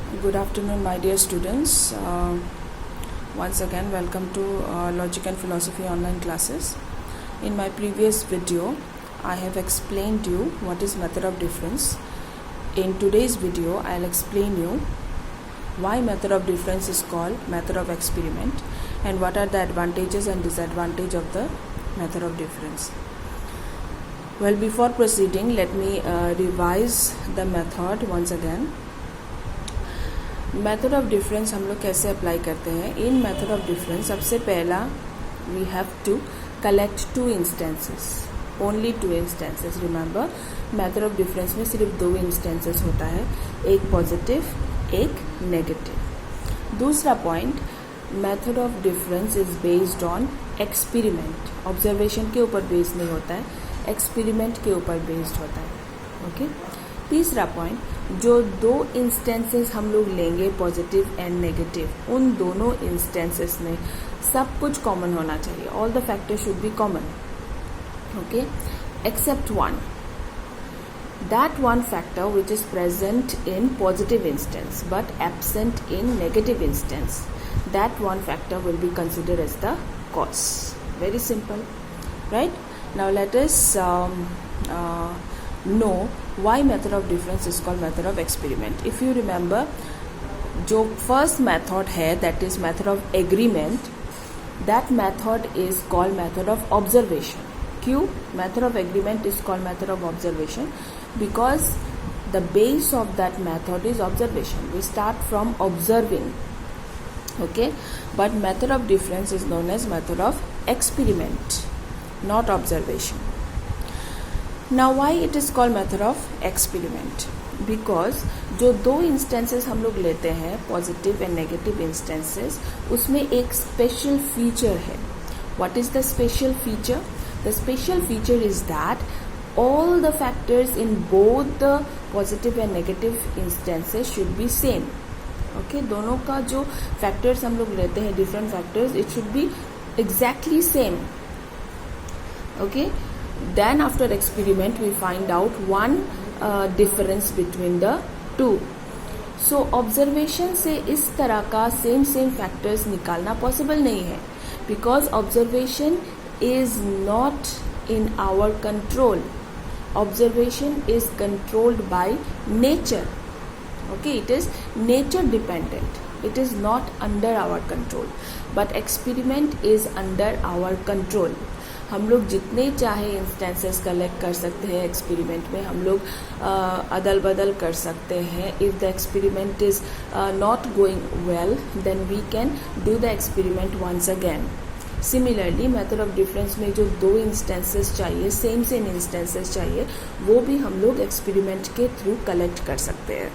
Good afternoon, my dear students. Once again, welcome to Logic and Philosophy online classes. In my previous video, I have explained you what is method of difference. In today's video, I'll explain you why method of difference is called method of experiment and what are the advantages and disadvantages of the method of difference. Well, before proceeding, let me revise the method once again. Method of difference हम लोग कैसे apply करते हैं. इन method of difference सबसे पहला we have to collect two instances, only two instances. Remember, method of difference में सिर्फ दो इंस्टेंसेस होता है, एक पॉजिटिव एक नेगेटिव. दूसरा point, method of difference is based on experiment. Observation के ऊपर बेस्ड नहीं होता है, एक्सपेरिमेंट के ऊपर बेस्ड होता है. ओके. तीसरा पॉइंट, जो दो इंस्टेंसेस हम लोग लेंगे पॉजिटिव एंड नेगेटिव, उन दोनों इंस्टेंसेस में सब कुछ कॉमन होना चाहिए. All the factors should be common. Okay, except one. That one factor which is present in positive instance but absent in negative instance, that one factor will be considered as the cause. Very simple, right? Now let us know why method of difference is called method of experiment. If you remember, जो first method है, that is method of agreement, that method is called method of observation. क्यों method of agreement is called method of observation? Because the base of that method is observation. We start from observing. Okay, but method of difference is known as method of experiment, not observation. Now why it is called method of experiment? Because जो दो instances हम लोग लेते हैं, positive and negative instances, उसमें एक special feature है. What is the special feature? The special feature is that all the factors in both the positive and negative instances should be same. Okay, दोनों का जो फैक्टर्स हम लोग लेते हैं, different factors, it should be exactly same. Okay. Then after experiment we find out one difference between the two. So observation से इस तरह का same factors निकालना possible नहीं है, because observation is not in our control. Observation is controlled by nature. Okay, it is nature dependent. It is not under our control. But experiment is under our control. हम लोग जितने चाहे instances collect कर सकते हैं experiment में, हम लोग अदल बदल कर सकते हैं. If the experiment is not going well, then we can do the experiment once again. Similarly method of difference में जो दो इंस्टेंसेस चाहिए, सेम इंस्टेंसेस चाहिए, वो भी हम लोग एक्सपेरिमेंट के थ्रू कलेक्ट कर सकते हैं.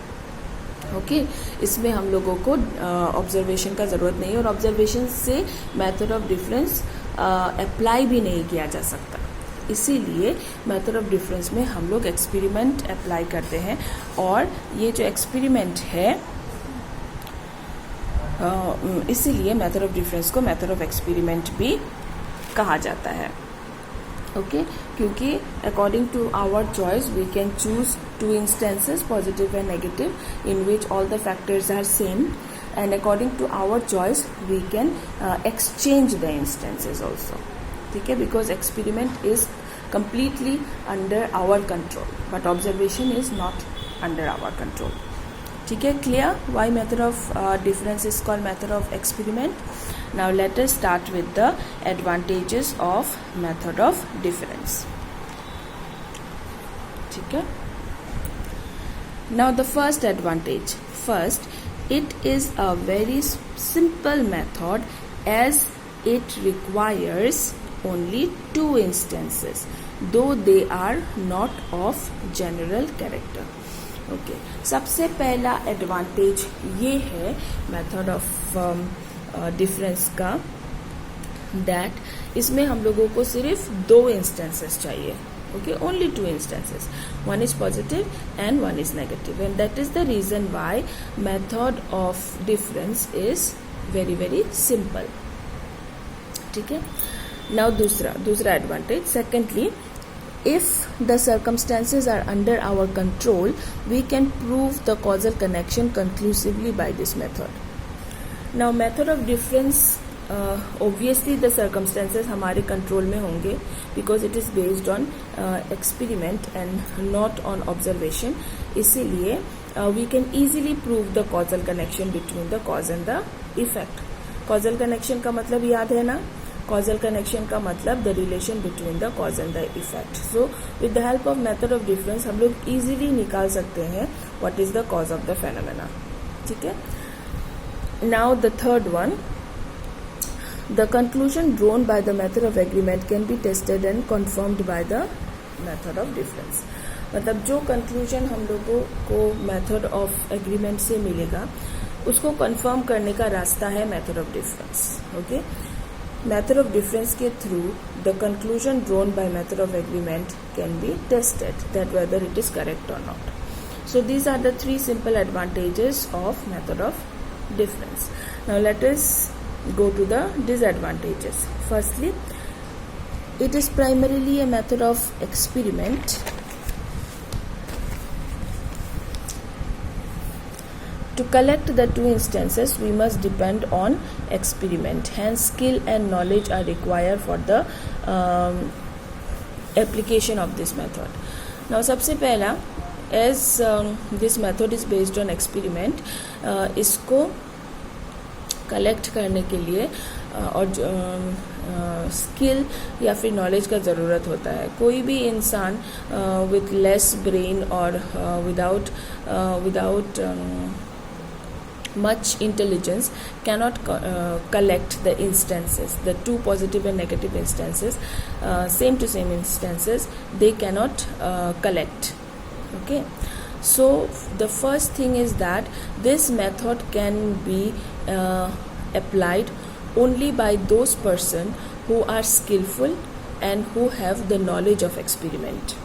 ओके, इसमें हम लोगों को ऑब्जर्वेशन का ज़रूरत नहीं है, और ऑब्जर्वेशन से मेथड ऑफ डिफरेंस अप्लाई भी नहीं किया जा सकता. इसीलिए मेथड ऑफ डिफरेंस में हम लोग एक्सपेरिमेंट अप्लाई करते हैं, और ये जो एक्सपेरिमेंट है, इसीलिए मेथड ऑफ डिफरेंस को मेथड ऑफ एक्सपेरिमेंट भी कहा जाता है. ओके, क्योंकि according to our choice we can choose two instances, positive and negative, in which all the factors are same, and according to our choice we can exchange the instances also. ठीक है, because experiment is completely under our control but observation is not under our control. ठीक है, clear why method of difference is called method of experiment? Now let us start with the advantages of method of difference. ठीक है. Now the first advantage. First, it is a very simple method as it requires only two instances, though they are not of general character. Okay, सबसे पहला advantage ये है method of difference का, that इसमें हम लोगों को सिर्फ दो इंस्टेंसेस चाहिए. Okay, only two instances. One is positive and one is negative, and that is the reason why method of difference is very simple. ठीक है. Now दूसरा advantage. Secondly, If the circumstances are under our control, we can prove the causal connection conclusively by this method. Now method of difference, obviously the circumstances हमारे control में होंगे because it is based on experiment and not on observation. इसीलिए we can easily prove the causal connection between the cause and the effect. causal connection का मतलब याद है ना? causal connection का मतलब the relation between the cause and the effect. So with the help of method of difference हम लोग easily निकाल सकते हैं what is the cause of the phenomena. ठीक है? Now the third one, the conclusion drawn by the method of agreement can be tested and confirmed by the method of difference. मतलब जो conclusion हम लोगों को method of agreement से मिलेगा उसको confirm करने का रास्ता है method of difference. Okay? Method of difference के through the conclusion drawn by method of agreement can be tested that whether it is correct or not. So these are the three simple advantages of method of difference. Now let us go to the disadvantages. Firstly, it is primarily a method of experiment. To collect the two instances, we must depend on experiment. Hence, skill and knowledge are required for the application of this method. Now, सबसे पहला, as this method is based on experiment, इसको collect करने के लिए और skill या फिर knowledge का ज़रूरत होता है. कोई भी इंसान with less brain or without much intelligence cannot collect the instances, the two positive and negative instances, same to same instances, they cannot collect. Okay, so the first thing is that this method can be applied only by those person who are skillful and who have the knowledge of experiment.